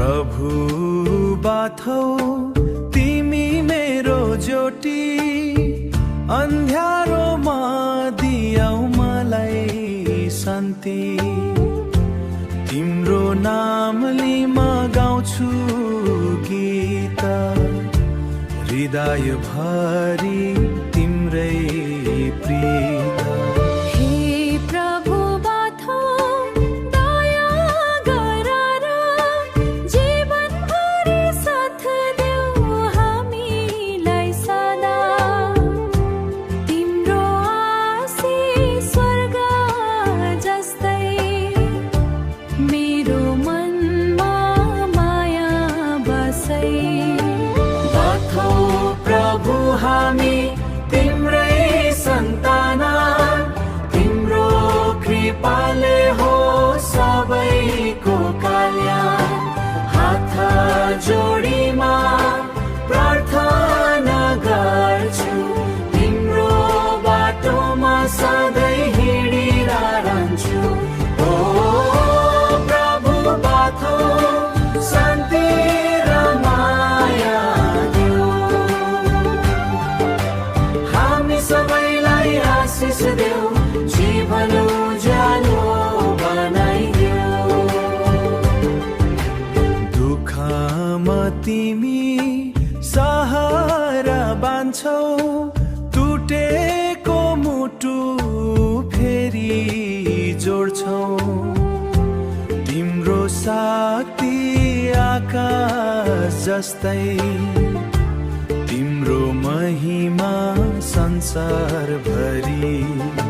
प्रभु बाथौ तिमी मेरो ज्योति, अन्ध्यारोमा दियौ मलाई शान्ति। तिम्रो नामले म गाउँछु गीत, हृदय भरि तिम्रै प्रीत। हामी तिम्रै सन्तान, तिम्रो कृपाले हो सबैको कल्याण। हात जोडीमा प्रार्थना गर्छु, तिम्रो बाटोमा सधैँ हिँडिरहन्छु। ओ प्रभु बाथौ शान्ति र माया देऊ, सबैलाई आशिष देऊ, जीवन उज्यालो बनाइदेऊ। दुःखमा तिमी सहारा बान्छौ, टुटेको मुटु फेरि जोड्छौ। तिम्रो शक्ति आकाश जस्तै, तिम्रो महिमा संसार भरि।